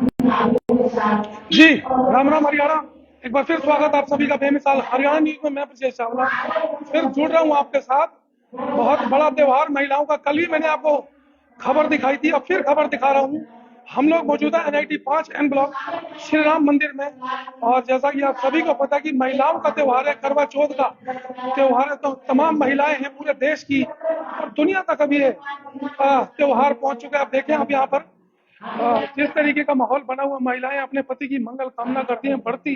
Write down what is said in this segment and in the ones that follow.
जी, राम राम हरियाणा। एक बार फिर स्वागत आप सभी का बेमिसाल हरियाणा न्यूज में। मैं ब्रजेश चावला फिर जुड़ रहा हूँ आपके साथ। बहुत बड़ा त्योहार महिलाओं का, कल ही मैंने आपको खबर दिखाई थी, अब फिर खबर दिखा रहा हूँ। हम लोग मौजूद है NIT 5 N block Shri Ram मंदिर में। और जैसा कि आप सभी को पता कि महिलाओं का त्योहार है, करवा चौथ का त्योहार है, तो तमाम महिलाएं हैं पूरे देश की और दुनिया तक अब ये त्योहार पहुंच चुका है। आप देखें, आप यहाँ पर जिस तरीके का माहौल बना हुआ, महिलाएं अपने पति की मंगल कामना करती हैं। बढ़ती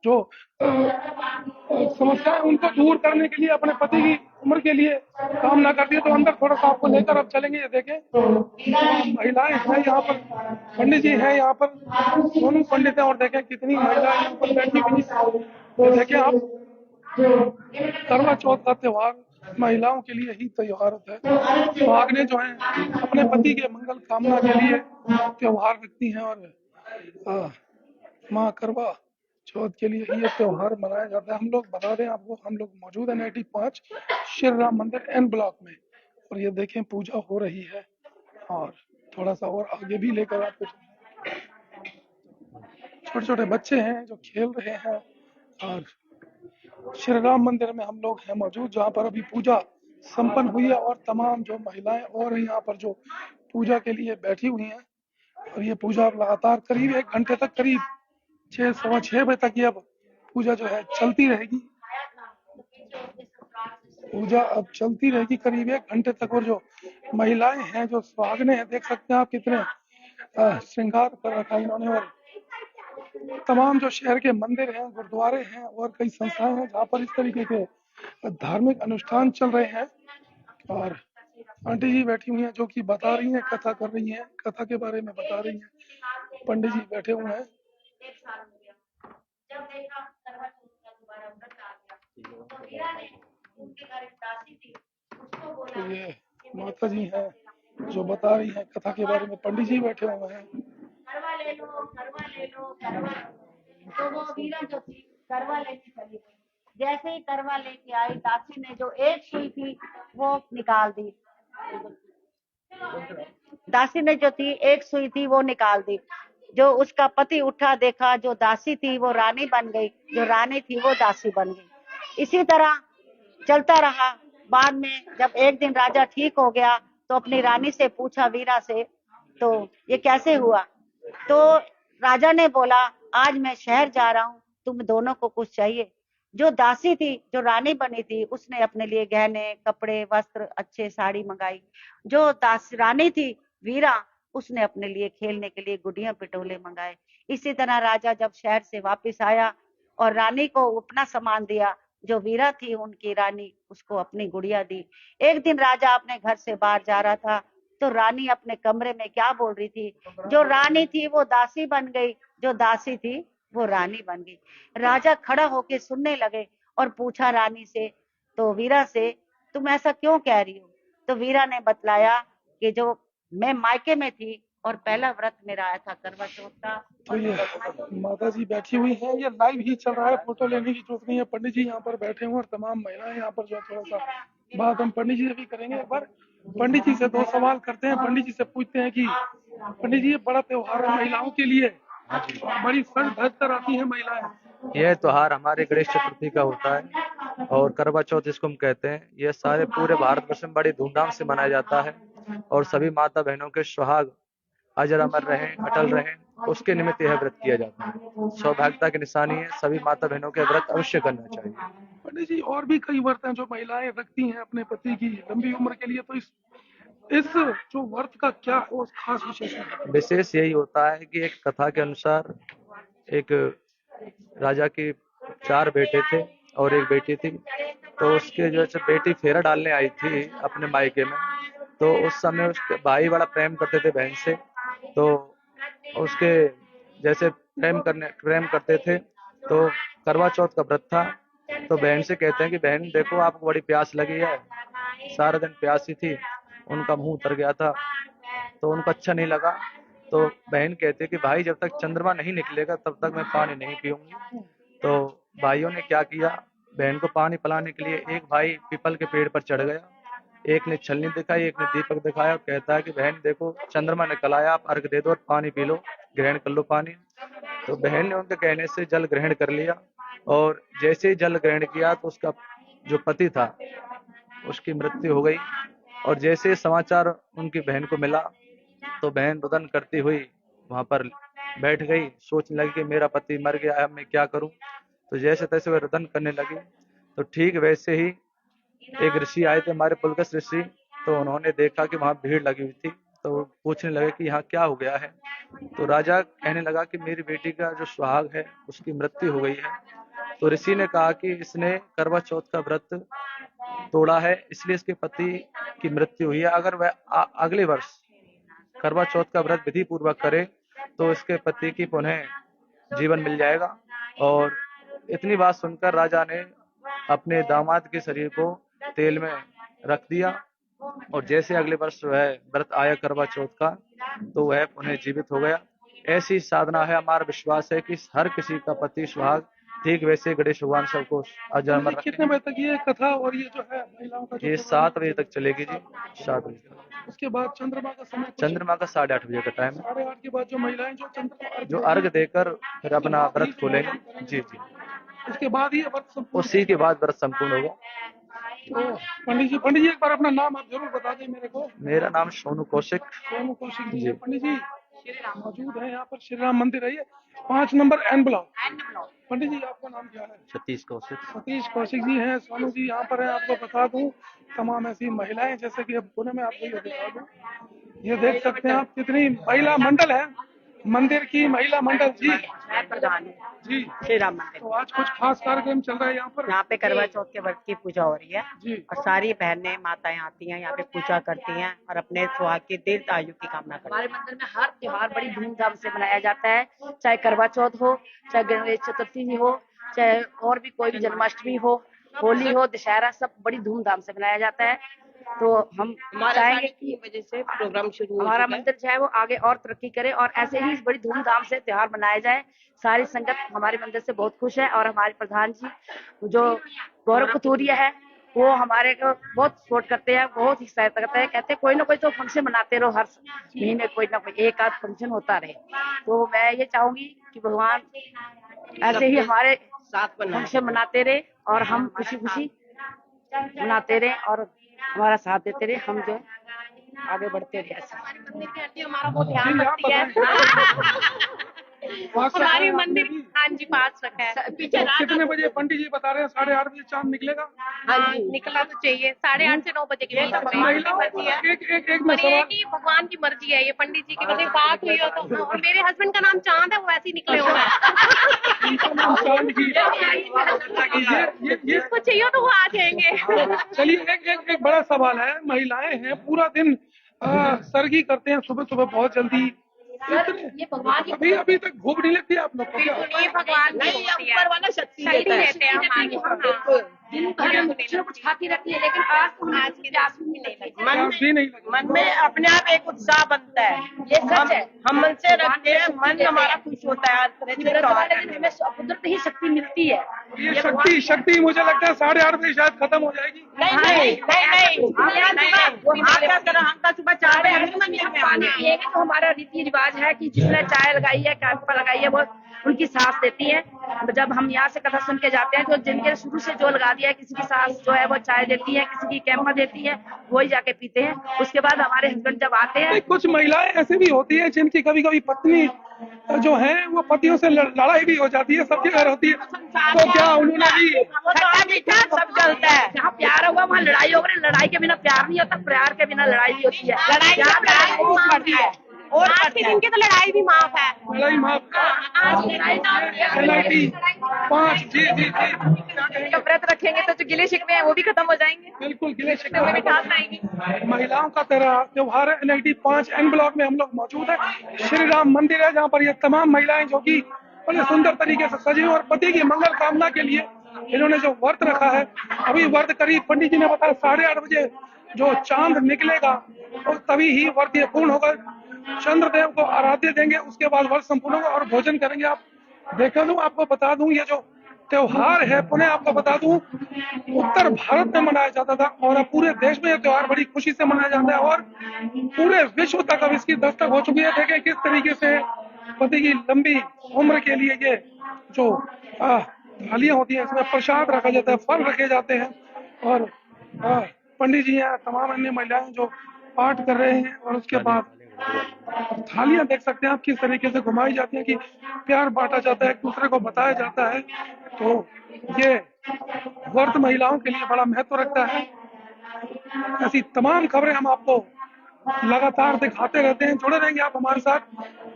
जो समस्याएं उनको दूर करने के लिए, अपने पति की उम्र के लिए कामना करती है। तो अंदर थोड़ा सा आपको लेकर अब चलेंगे। ये देखें, महिलाएं हैं यहाँ पर, पंडित जी हैं यहाँ पर, दोनों पंडित हैं। और देखें कितनी महिलाएं यहाँ पर बैठी हुई हैं। तो देखें आप, करवा चौथ का त्योहार महिलाओं के लिए ही त्योहार होता है। सुहागनें जो हैं अपने पति के मंगल कामना के लिए त्योहार रखती हैं। और माँ करवा चौथ के लिए ही ये त्योहार मनाया जाता है। हम लोग बता दें आपको, हम लोग मौजूद है NIT 5 श्री राम मंदिर N ब्लॉक में। और ये देखें, पूजा हो रही है। और थोड़ा सा और आगे भी लेकर आपको, छोटे छोटे बच्चे हैं जो खेल रहे हैं। और श्री राम मंदिर में हम लोग हैं मौजूद, जहाँ पर अभी पूजा संपन्न हुई है। और तमाम जो महिलाएं और यहाँ पर जो पूजा के लिए बैठी हुई हैं। और ये पूजा अब लगातार करीब 1 घंटे तक, करीब 6 सवा 6 बजे तक ये अब पूजा जो है चलती रहेगी। पूजा अब चलती रहेगी करीब 1 घंटे तक। और जो महिलाएं हैं, जो सुहागनें हैं, देख सकते हैं आप कितने श्रृंगार कर रखा है इन्होंने। और तमाम जो शहर के मंदिर हैं, गुरुद्वारे हैं और कई संस्थाएं हैं जहाँ पर इस तरीके के धार्मिक अनुष्ठान चल रहे हैं। और आंटी जी बैठी हुई हैं जो कि बता रही हैं, कथा कर रही हैं, कथा के बारे में बता रही हैं। पंडित जी बैठे हुए हैं। तो ये माता जी हैं जो बता रही हैं कथा के बारे में। पंडित जी बैठे हुए हैं। करवा ले लो, करवा ले लो, करवा ले लो। तो वो वीरा जो थी करवा लेने चली गई। जैसे ही करवा लेके आई, दासी ने जो एक सुई थी वो निकाल दी। दासी ने जो थी एक सुई थी वो निकाल दी। जो उसका पति उठा, देखा जो दासी थी वो रानी बन गई, जो रानी थी वो दासी बन गई। इसी तरह चलता रहा। बाद में जब एक दिन राजा ठीक हो गया तो अपनी रानी से पूछा, वीरा से, तो ये कैसे हुआ? तो राजा ने बोला, आज मैं शहर जा रहा हूँ, तुम दोनों को कुछ चाहिए? जो दासी थी, जो रानी बनी थी, उसने अपने लिए गहने, कपड़े, वस्त्र, अच्छे साड़ी मंगाई। जो दासी रानी थी वीरा, उसने अपने लिए खेलने के लिए गुड़िया पिटोले मंगाए। इसी तरह राजा जब शहर से वापस आया और रानी को अपना सामान दिया, जो वीरा थी उनकी रानी, उसको अपनी गुड़िया दी। एक दिन राजा अपने घर से बाहर जा रहा था तो रानी अपने कमरे में क्या बोल रही थी? जो रानी थी वो दासी बन गई, जो दासी थी वो रानी बन गई। राजा खड़ा होके सुनने लगे और पूछा रानी से, तो वीरा से, तुम ऐसा क्यों कह रही हो? तो वीरा ने बतलाया कि जो मैं मायके में थी और पहला व्रत मेरा आया था करवा चौथ का। तो ये माता जी बैठी हुई हैं, ये लाइव ही चल रहा है, फोटो लेने की जरूरत नहीं है। पंडित जी यहाँ पर बैठे हुए और तमाम महिलाएं यहाँ पर जो है, थोड़ा सा बात हम पंडित जी से भी करेंगे। एक बार पंडित जी से 2 सवाल करते हैं। पंडित जी से पूछते हैं कि पंडित जी, ये बड़ा त्योहार है महिलाओं के लिए, बड़ी सज धज कर आती है महिलाएं। यह त्योहार हमारे गणेश चतुर्थी का होता है और करवा चौथ जिसको हम कहते हैं, ये सारे पूरे भारतवर्ष में बड़ी धूमधाम से मनाया जाता है। और सभी माता बहनों के सुहाग अजर अमर रहें, अटल रहें, उसके निमित्त यह व्रत किया जाता है। सौभाग्यता की निशानी है, सभी माता बहनों के व्रत अवश्य करना चाहिए। पंडित जी, और भी कई व्रत हैं जो महिलाएं रखती हैं अपने पति की लंबी उम्र के लिए, तो इस जो व्रत का क्या वो खास विशेषण है? विशेष यही होता है कि एक कथा के अनुसार एक राजा के 4 बेटे थे और एक बेटी थी। तो उसके जो है बेटी फेरा डालने आई थी अपने मायके में। तो उस समय उसके भाई बड़ा प्रेम करते थे बहन से। तो उसके जैसे प्रेम करते थे, तो करवा चौथ का व्रत था। तो बहन से कहते हैं कि बहन देखो, आपको बड़ी प्यास लगी है। सारा दिन प्यासी थी, उनका मुंह उतर गया था, तो उनको अच्छा नहीं लगा। तो बहन कहती है कि भाई, जब तक चंद्रमा नहीं निकलेगा तब तक मैं पानी नहीं पीऊंगी। तो भाइयों ने क्या किया, बहन को पानी पिलाने के लिए एक भाई पीपल के पेड़ पर चढ़ गया एक ने छलनी दिखाई, एक ने दीपक दिखाया, और कहता है कि बहन देखो चंद्रमा निकल आया, आप अर्घ दे दो और पानी पी लो, ग्रहण कर लो पानी। तो बहन ने उनके कहने से जल ग्रहण कर लिया, और जैसे ही जल ग्रहण किया तो उसका जो पति था उसकी मृत्यु हो गई। और जैसे समाचार उनकी बहन को मिला तो बहन रुदन करती हुई वहां पर बैठ गई, सोचने लगी कि मेरा पति मर गया है, अब मैं क्या करूं। तो जैसे तैसे वह रुदन करने लगी, तो ठीक वैसे ही एक ऋषि आए थे, हमारे पुलकस ऋषि। तो उन्होंने देखा कि वहां भीड़ लगी हुई थी, तो वो पूछने लगे कि यहाँ क्या हो गया है। तो राजा कहने लगा कि मेरी बेटी का जो सुहाग है उसकी मृत्यु हो गई है। तो ऋषि ने कहा कि इसने करवा चौथ का व्रत तोड़ा है, इसलिए इसके पति की मृत्यु हुई है। अगर वह अगले वर्ष करवा चौथ का व्रत विधि पूर्वक करे तो इसके पति की पुनः जीवन मिल जाएगा। और इतनी बात सुनकर राजा ने अपने दामाद के शरीर को तेल में रख दिया, और जैसे अगले वर्ष वह व्रत आया करवा चौथ का, तो वह पुनः जीवित हो गया। ऐसी साधना है, हमारा विश्वास है कि हर किसी का पति सुहाग ठीक वैसे गणेश भगवान सबको अजर कितने बजे तक ये कथा और ये जो है महिलाओं का ये 7 बजे तक चलेगी जी, 7 बजे तक। उसके बाद चंद्रमा का समय चंद्रमा का 8:30 बजे का टाइम है। 8:30 के बाद जो महिलाएं जो चंद्रमा जो अर्घ देकर फिर अपना व्रत खोलेंगे। जी जी, उसके बाद ही व्रत संपूर्ण। उसी के बाद व्रत संपूर्ण होगा। तो पंडित जी एक बार अपना नाम आप जरूर बता दें मेरे को। मेरा नाम सोनू कौशिक। सोनू कौशिक जी। पंडित जी मौजूद है यहाँ पर, श्री राम मंदिर है ये 5 नंबर एन ब्लॉक। पंडित जी आपका नाम क्या है? सतीश कौशिक। सतीश कौशिक जी हैं। सोनू जी यहाँ पर है। आपको बता दूं तमाम ऐसी महिलाएं, जैसे कि अब पुणे में आपको ये दिखा दूं, ये देख सकते हैं आप कितनी महिला मंडल है, मंदिर की महिला मंडल जी प्रधान जी श्री राम मंदिर। तो आज कुछ खास कार्यक्रम चल रहा है यहाँ पर। यहाँ पे करवा चौथ के व्रत की पूजा हो रही है जी। और सारी बहनें माताएं आती हैं यहाँ पे पूजा करती हैं और अपने सुहाग की दीर्घ आयु की कामना करती हैं। हमारे मंदिर में हर त्योहार बड़ी धूमधाम से मनाया जाता है, चाहे करवा चौथ हो, चाहे गणेश चतुर्थी हो, चाहे और भी कोई भी जन्माष्टमी हो, होली हो, दशहरा, सब बड़ी धूमधाम से मनाया जाता है। तो हम चाहेंगे कि वजह से प्रोग्राम शुरू हमारा मंदिर जो है वो आगे और तरक्की करे और ऐसे ही बड़ी धूमधाम से त्योहार मनाया जाए। सारी संगत हमारे मंदिर से बहुत खुश है और हमारे प्रधान जी जो गौरव कथूरिया है वो हमारे को बहुत सपोर्ट करते हैं, बहुत ही सहायता करते हैं। कहते हैं कोई ना कोई तो फंक्शन मनाते रहो, हर महीने कोई ना कोई एक आध फंक्शन होता रहे। तो मैं ये चाहूंगी कि भगवान ऐसे ही हमारे साथ फंक्शन मनाते रहे और हम खुशी खुशी मनाते रहे और हमारा साथ देते रहे, हम जो आगे बढ़ते रहे। ऐसे हमारा बहुत ध्यान रखती है। हमारी मंदिर हाँ जी पास रखा है। पीछे कितने बजे पंडित जी बता रहे हैं? 8:30 बजे चांद निकलेगा। हाँ निकलना तो चाहिए 8:30 से 9 बजे के बीच में। मर्जी है पर ये कि भगवान की मर्जी है, ये पंडित जी की मतलब बात हुई हो तो। और मेरे हस्बैंड का नाम चांद है, वो ऐसे ही निकले हुए हैं। जिसको चाहिए तो वो आ जाएंगे। चलिए एक बड़ा सवाल है, महिलाएं हैं पूरा दिन सरगी करते हैं, सुबह सुबह बहुत जल्दी, ये भगवान की अभी तक भूख नहीं लगती आप लोग को? ये भगवान की ऊपर वाला शक्ति देते हैं हमारी। दिन भर हम कुछ खाती रहती है लेकिन आज तो आज की प्यास भी नहीं लगी। मन में अपने आप एक उत्साह बनता है, ये सच है। हम मन से रखते हैं, मन हमारा खुश होता है। हमें कुदरत ही शक्ति मिलती है। ये शक्ति मुझे लगता है 8:30 बजे शायद खत्म हो जाएगी। नहीं हम तो सुबह 4 बजे पानी पिएंगे तो हमारा रीति रिवाज है कि जिसने चाय लगाई है, कैंपा लगाई है, वो उनकी सास देती है। तो जब हम यहाँ से कथा सुन के जाते हैं तो जिनके शुरू से जो लगा दिया है, किसी की सास जो है वो चाय देती है, किसी की कैंपा देती है, वही जाके पीते हैं। उसके बाद हमारे हस्बैंड जब आते हैं। कुछ महिलाएं ऐसी भी होती है जिनकी कभी कभी पत्नी जो है वो पतियों से लड़ाई भी हो जाती है, सब जगह होती है, तो क्या उन्होंने भी? सब चलता है, जहाँ प्यार होगा वहाँ लड़ाई होगी, लड़ाई के बिना प्यार नहीं होता, प्यार के बिना लड़ाई भी होती है। लड़ाई है और आज के दिन की तो लड़ाई भी माफ है। लड़ाई माफ। आज लड़ाई 5 जी व्रत रखेंगे तो जो गिले शिकवे हैं वो भी खत्म हो जाएंगे। बिल्कुल, गिले शिकवे भी ठास आएंगी। महिलाओं का त्योहार है। NIT 5 N ब्लॉक में हम लोग मौजूद है। श्री राम मंदिर है जहाँ पर ये तमाम महिलाएं जो कि बड़े सुंदर तरीके से सजी और पति की मंगल कामना के लिए इन्होंने जो व्रत रखा है। अभी व्रत करीब पंडित जी ने बताया 8:30 बजे जो चांद निकलेगा और तभी ही व्रत ये पूर्ण होगा। चंद्रदेव को आराध्य देंगे, उसके बाद व्रत संपूर्ण होगा और भोजन करेंगे। आप देखा दूं, आपको बता दूं, ये जो त्योहार है। पुनः आपको बता दूं, उत्तर भारत में मनाया जाता था और अब पूरे देश में यह त्योहार बड़ी खुशी से मनाया जाता है और पूरे विश्व तक अब इसकी दस्तक हो चुकी है। देखें किस तरीके से पति की लंबी उम्र के लिए ये जो थालियां होती है, इसमें प्रसाद रखा जाता है, फल रखे जाते हैं और पंडित जी हैं, तमाम अन्य महिलाएं जो पाठ कर रहे हैं और उसके बाद थालियां देख सकते हैं आप किस तरीके से घुमाई जाती हैं कि प्यार बांटा जाता है, एक दूसरे को बताया जाता है। तो ये व्रत महिलाओं के लिए बड़ा महत्व रखता है। ऐसी तमाम खबरें हम आपको लगातार दिखाते रहते हैं, जुड़े रहेंगे आप हमारे साथ,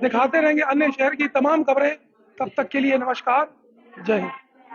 दिखाते रहेंगे अन्य शहर की तमाम खबरें। तब तक के लिए नमस्कार, जय हिंद।